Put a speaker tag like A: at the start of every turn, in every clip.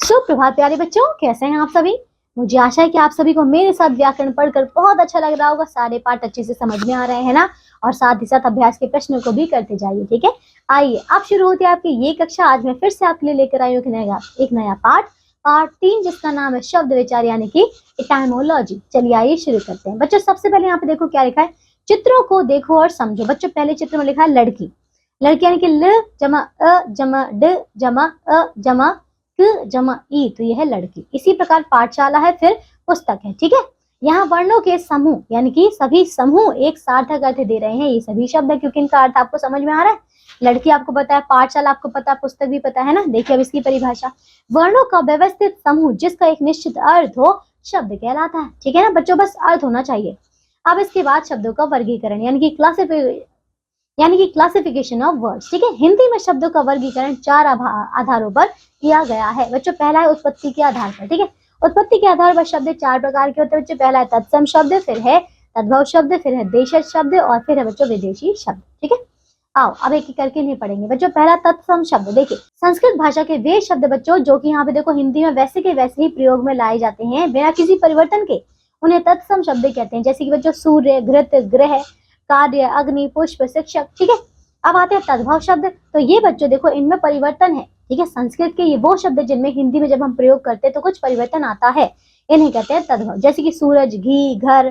A: सुप्रभात प्यारे बच्चों, कैसे हैं आप सभी। मुझे आशा है कि आप सभी को मेरे साथ व्याकरण पढ़कर बहुत अच्छा लग रहा होगा। सारे पाठ अच्छे से समझ में आ रहे हैं ना, और साथ ही साथ अभ्यास के प्रश्नों को भी करते जाइए। ठीक है, आइए अब शुरू होती है आपकी ये कक्षा। आज मैं फिर से आपके लिए लेकर आई हूँ एक नया पाठ 3, जिसका नाम है शब्द विचार यानी कि एटाइमोलॉजी। चलिए आइए शुरू करते हैं। बच्चों सबसे पहले यहाँ पे देखो क्या लिखा है, चित्रों को देखो और समझो। बच्चों पहले चित्र में लिखा है लड़की। लड़की यानी कि ल जमा अ जमा ड जमा अ जमा क जमा ई, तो यह है लड़की। इसी प्रकार पाठशाला है, फिर पुस्तक है। ठीक है, यहाँ वर्णों के समूह यानी कि सभी समूह एक सार्थक अर्थ दे रहे हैं। ये सभी शब्द है क्योंकि इनका अर्थ आपको समझ में आ रहा है। लड़की आपको पता है, पाठशाला आपको पता है, पुस्तक भी पता है ना। देखिए अब इसकी परिभाषा, वर्णों का व्यवस्थित समूह जिसका एक निश्चित अर्थ हो शब्द कहलाता है। ठीक है ना बच्चों, बस अर्थ होना चाहिए। अब इसके बाद शब्दों का वर्गीकरण यानी कि क्लासिफिकेशन ऑफ वर्ड्स। ठीक है, हिंदी में शब्दों का वर्गीकरण 4 आधारों पर किया गया है। बच्चों पहला है उत्पत्ति के आधार पर। ठीक है, उत्पत्ति के आधार पर शब्द 4 प्रकार के होते हैं बच्चों। पहला है तत्सम शब्द, फिर है तद्भव शब्द, फिर है देशज शब्द, और फिर है बच्चों विदेशी शब्द। ठीक है, आओ अब एक एक करके नहीं पढ़ेंगे बच्चों। पहला तत्सम शब्द, देखिए संस्कृत भाषा के वे शब्द बच्चों जो कि यहाँ पे देखो हिंदी में वैसे के वैसे ही प्रयोग में लाए जाते हैं बिना किसी परिवर्तन के, उन्हें तत्सम शब्द कहते हैं। जैसे कि बच्चों सूर्य, घृत, ग्रह, कार्य, अग्नि, पुष्प, शिक्षक। ठीक है, अब आते हैं तद्भव शब्द। तो ये बच्चों देखो इनमें परिवर्तन है। ठीक है, संस्कृत के ये वो शब्द जिनमें हिंदी में जब हम प्रयोग करते हैं तो कुछ परिवर्तन आता है, इन्हें कहते हैं तद्भव। जैसे कि सूरज, घी, घर,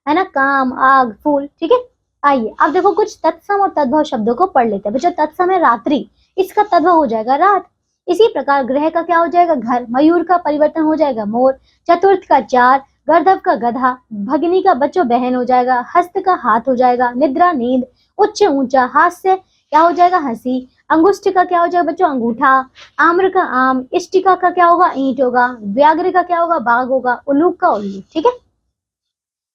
A: है ना, काम, आग, फूल। ठीक है, आइए अब देखो कुछ तत्सम और तद्भव शब्दों को पढ़ लेते हैं बच्चों। तत्सम है रात्रि, इसका तद्भव हो जाएगा रात। इसी प्रकार ग्रह का क्या हो जाएगा घर, मयूर का परिवर्तन हो जाएगा मोर, चतुर्थ का चार, गर्दभ का गधा, भगिनी का बच्चों बहन हो जाएगा, हस्त का हाथ हो जाएगा, निद्रा नींद, उच्च ऊंचा, हास्य क्या हो जाएगा हंसी, अंगुष्ठ का क्या हो जाएगा बच्चों अंगूठा, आम्र का आम, इष्टिका का क्या होगा ईंट होगा, व्याघ्र का क्या होगा बाघ होगा, उल्लूक का उल्लू। ठीक है,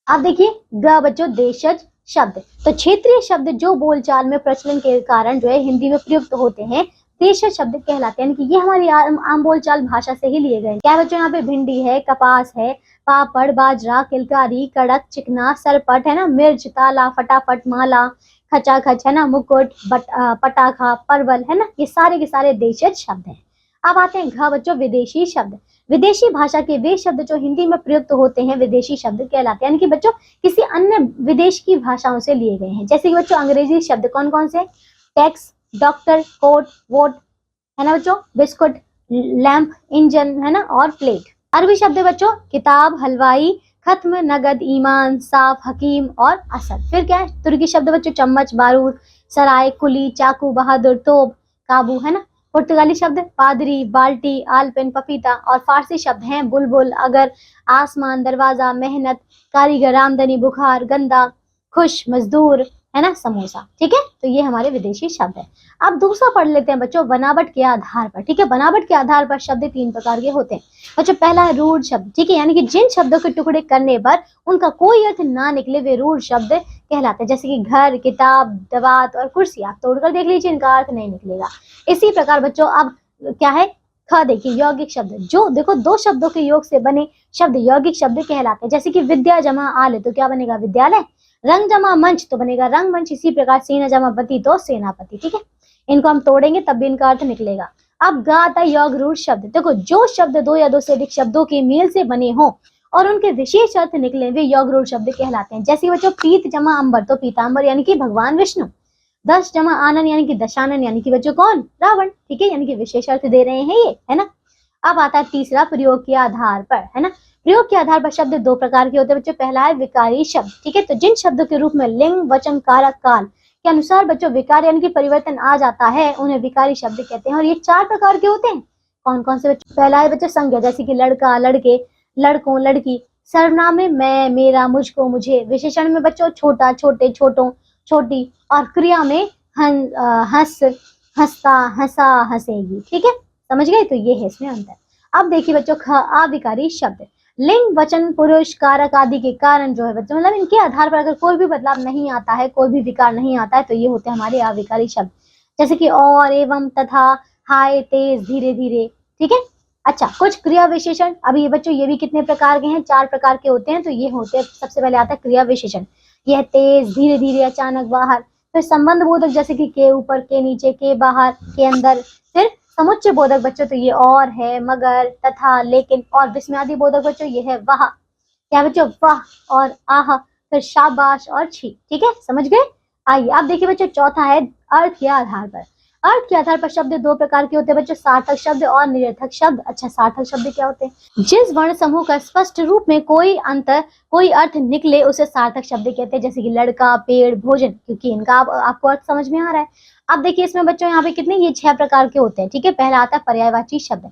A: अब देखिए ग बच्चों देशज शब्द। तो क्षेत्रीय शब्द जो बोलचाल में प्रचलन के कारण जो है हिंदी में प्रयुक्त होते हैं देशज शब्द कहलाते हैं। यानी कि ये हमारी आम बोलचाल भाषा से ही लिए गए। क्या बच्चों, यहाँ पे भिंडी है, कपास है, पापड़, बाजरा, किलकारी, कड़क, चिकना, सरपट, है ना, मिर्च, ताला, फटाफट, माला, खचाखच, है ना, मुकुट, पटाखा, परवल, है ना, ये सारे के सारे देशज शब्द हैं। अब आते हैं घ बच्चों विदेशी शब्द। विदेशी भाषा के वे शब्द जो हिंदी में प्रयुक्त होते हैं विदेशी शब्द कहलाते हैं। यानी कि बच्चों किसी अन्य विदेश की भाषाओं से लिए गए हैं। जैसे कि बच्चों अंग्रेजी शब्द कौन कौन से, टैक्स, डॉक्टर, कोट, वोट, है ना बच्चों, बिस्कुट, लैंप, इंजन, है ना, और प्लेट। अरबी शब्द है बच्चों किताब, हलवाई, खत्म, नगद, ईमान, साफ, हकीम और असद। फिर क्या है तुर्की शब्द बच्चों चम्मच, बारूद, सराय, कुली, चाकू, बहादुर, तोप, काबू, है ना। पुर्तगाली शब्द पादरी, बाल्टी, आलपेन, पपीता, और फारसी शब्द हैं बुलबुल, अगर, आसमान, दरवाजा, मेहनत, कारीगर, आमदनी, बुखार, गंदा, खुश, मजदूर, है ना, समोसा। ठीक है, तो ये हमारे विदेशी शब्द है। अब दूसरा पढ़ लेते हैं बच्चों बनावट के आधार पर। ठीक है, बनावट के आधार पर शब्द 3 प्रकार के होते हैं बच्चों। पहला है रूढ़ शब्द। ठीक है, यानी कि जिन शब्दों के टुकड़े करने पर उनका कोई अर्थ ना निकले वे रूढ़ शब्द कहलाते हैं। जैसे कि घर, किताब, दवात और कुर्सी, आप तोड़कर देख लीजिए इनका अर्थ नहीं निकलेगा। इसी प्रकार बच्चों अब क्या है ख, देखिए यौगिक शब्द। जो देखो 2 शब्दों के योग से बने शब्द यौगिक शब्द कहलाते हैं। जैसे कि विद्या जमा आल तो क्या बनेगा विद्यालय, रंग जमा मंच तो बनेगा रंगमंच, इसी प्रकार सेना जमा पति तो सेनापति। ठीक है, इनको हम तोड़ेंगे तब भी इनका अर्थ निकलेगा। अब ग आता है योग रूढ़ शब्द। देखो जो शब्द 2 या 2 से अधिक शब्दों के मेल से बने हों और उनके विशेष अर्थ निकले वे योग रूढ़ शब्द कहलाते हैं। जैसे बच्चों पीत जमा अंबर तो पीताम्बर यानी कि भगवान विष्णु, दश जमा आनन यानी कि दशानन यानी कि बच्चों कौन रावण। ठीक है, यानी कि विशेष अर्थ दे रहे हैं ये, है ना। अब आता है तीसरा प्रयोग के आधार पर, है ना। प्रयोग के आधार पर शब्द 2 प्रकार के होते हैं बच्चों। पहला है विकारी शब्द। ठीक है, तो जिन शब्दों के रूप में लिंग, वचन, कारक, काल के अनुसार बच्चों विकार यानी कि परिवर्तन आ जाता है उन्हें विकारी शब्द कहते हैं। और ये 4 प्रकार के होते हैं। कौन कौन से बच्चों, पहला है बच्चों संज्ञा, जैसे कि लड़का, लड़के, लड़कों, लड़की। सर्वनाम में मैं, मेरा, मुझको, मुझे। विशेषण में बच्चों छोटा, छोटे, छोटों, छोटी। और क्रिया में हंस, हंसता, हंसा, हंसेगी। ठीक है, समझ गए, तो ये है इसमें अंतर। अब देखिए बच्चों ख अविकारी शब्द। लिंग, वचन, पुरुष, कारक आदि के कारण जो है बच्चों मतलब इनके आधार पर अगर कोई भी बदलाव नहीं आता है, कोई भी विकार नहीं आता है, तो ये होते हैं हमारे अविकारी शब्द। जैसे कि और, एवं, तथा, हाय, तेज, धीरे धीरे। ठीक है, अच्छा कुछ क्रिया विशेषण। अभी ये बच्चों ये भी कितने प्रकार के हैं, 4 प्रकार के होते हैं। तो ये होते हैं, सबसे पहले आता है क्रिया विशेषण। यह तेज, धीरे धीरे, अचानक, बाहर। फिर संबंध बोधक जैसे कि के ऊपर, के नीचे, के बाहर, के अंदर। फिर समुच्चय बोधक बच्चों तो ये और है, मगर, तथा, लेकिन और विस्मयादि बोधक बच्चों ये है वाह, क्या बच्चों, वाह और आह, फिर शाबाश और छी। ठीक है, समझ गए। आइए अब देखिए बच्चों, चौथा है अर्थ के आधार पर। अर्थ के आधार पर शब्द दो प्रकार के होते हैं बच्चों, सार्थक शब्द और निरर्थक शब्द। अच्छा, सार्थक शब्द क्या होते हैं? जिस वर्ण समूह का स्पष्ट रूप में कोई अर्थ निकले उसे सार्थक शब्द कहते हैं, जैसे कि लड़का, पेड़, भोजन, क्योंकि इनका आपको अर्थ समझ में आ रहा है। अब देखिए इसमें बच्चों यहाँ पे कितने, ये 6 प्रकार के होते हैं। ठीक है, पहला आता है पर्यायवाची शब्द।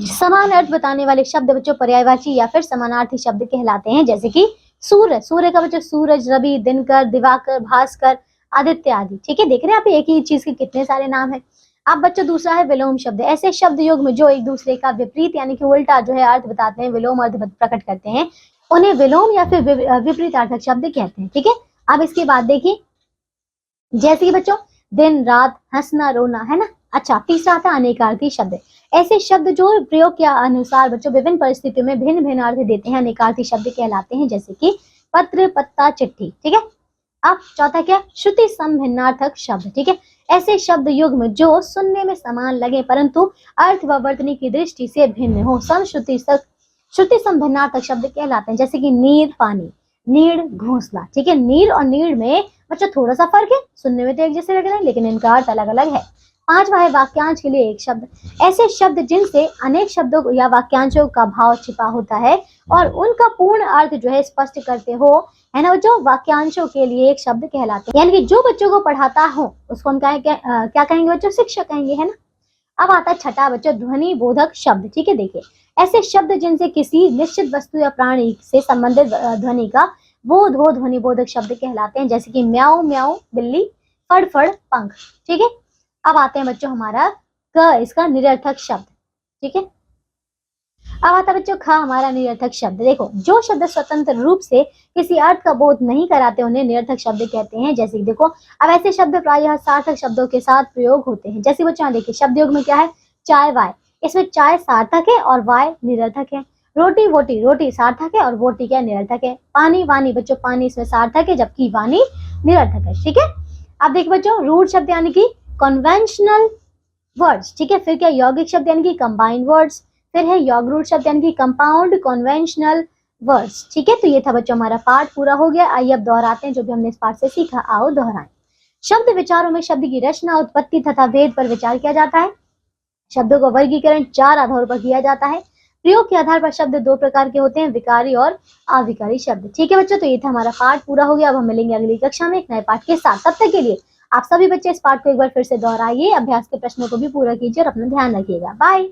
A: समान अर्थ बताने वाले शब्द बच्चों पर्यायवाची या फिर समानार्थी शब्द कहलाते हैं, जैसे कि सूर्य, सूर्य का बच्चों सूरज, रवि, दिनकर, दिवाकर, भास्कर, आदित्य आदि। ठीक है, देख रहे हैं आप एक ही चीज के कितने सारे नाम है। अब बच्चों दूसरा है विलोम शब्द। ऐसे शब्द योग में जो एक दूसरे का विपरीत यानी कि उल्टा जो है अर्थ बताते हैं, विलोम अर्थ प्रकट करते हैं, उन्हें विलोम या फिर विपरीतार्थक शब्द कहते हैं। ठीक है, अब इसके बाद देखिए, जैसे कि बच्चों दिन, रात, हंसना, रोना, है ना। अच्छा, तीसरा आता है अनेकार्थी शब्द। ऐसे शब्द जो प्रयोग के अनुसार बच्चों विभिन्न परिस्थितियों में भिन्न भिन्न अर्थ देते हैं, अनेकार्थी शब्द कहलाते हैं, जैसे कि पत्र, पत्ता, चिट्ठी। ठीक है, अब चौथा क्या, श्रुति समभिन्नार्थक शब्द। ठीक है, ऐसे शब्द युग्म जो सुनने में समान लगे परंतु अर्थ व वर्तनी की दृष्टि से भिन्न हो, श्रुति समभिन्नार्थक शब्द कहलाते हैं, जैसे कि नीर, पानी, नीड़, घोंसला। ठीक है, नीर और नीड़ में बच्चों थोड़ा सा फर्क है, सुनने में तो एक जैसे लग रहे हैं लेकिन इनका अर्थ अलग अलग है। पांचवा है वाक्यांश के लिए एक शब्द। ऐसे शब्द जिनसे अनेक शब्दों या वाक्यांशों का भाव छिपा होता है और उनका पूर्ण अर्थ जो है स्पष्ट करते हो, है ना, जो वाक्यांशों के लिए एक शब्द कहलाते हैं, यानी कि जो बच्चों को पढ़ाता हो उसको हम क्या कहेंगे बच्चों, शिक्षक कहेंगे, है ना। अब आता है छठा बच्चों ध्वनि बोधक शब्द। ठीक है, देखिए ऐसे शब्द जिनसे किसी निश्चित वस्तु या प्राणी से संबंधित ध्वनि का बोध हो ध्वनि बोधक शब्द कहलाते हैं, जैसे कि म्याऊ म्याऊ बिल्ली, फड़ पंख। ठीक है, अब आते हैं बच्चों हमारा इसका निरर्थक शब्द। ठीक है, अब आता है बच्चों हमारा निरर्थक शब्द। देखो जो शब्द स्वतंत्र रूप से किसी अर्थ का बोध नहीं कराते उन्हें निरर्थक शब्द कहते हैं, जैसे कि देखो अब ऐसे शब्द प्रायः सार्थक शब्दों के साथ प्रयोग होते हैं, जैसे बच्चों देखिए शब्द योग में क्या है, चाय, वाय, इसमें चाय सार्थक है और वाय निरर्थक है। रोटी, वोटी, रोटी सार्थक है और वोटी क्या निरर्थक है। पानी, वानी, बच्चों पानी इसमें सार्थक है जबकि वानी निरर्थक है। ठीक है, अब देखिए बच्चों रूढ़ शब्द यानी कि कन्वेंशनल वर्ड्स। ठीक है, फिर क्या यौगिक शब्द यानी कि कंबाइंड वर्ड्स, फिर है यौगरूढ़ शब्द यानी कि कंपाउंड कन्वेंशनल वर्ड्स। ठीक है, तो ये था बच्चों हमारा पाठ पूरा हो गया। आइए अब दोहराते हैं जो भी हमने इस पाठ से सीखा, आओ दोहराएं। शब्द विचारों में शब्द की रचना, उत्पत्ति तथा भेद पर विचार किया जाता है। शब्दों का वर्गीकरण 4 आधारों पर किया जाता है। प्रयोग के आधार पर शब्द 2 प्रकार के होते हैं, विकारी और अविकारी शब्द। ठीक है बच्चों, तो ये था हमारा पाठ पूरा हो गया। अब हम मिलेंगे अगली कक्षा में एक नए पाठ के साथ। तब तक के लिए आप सभी बच्चे इस पाठ को एक बार फिर से दोहराइए, अभ्यास के प्रश्नों को भी पूरा कीजिए और अपना ध्यान रखिएगा। बाय।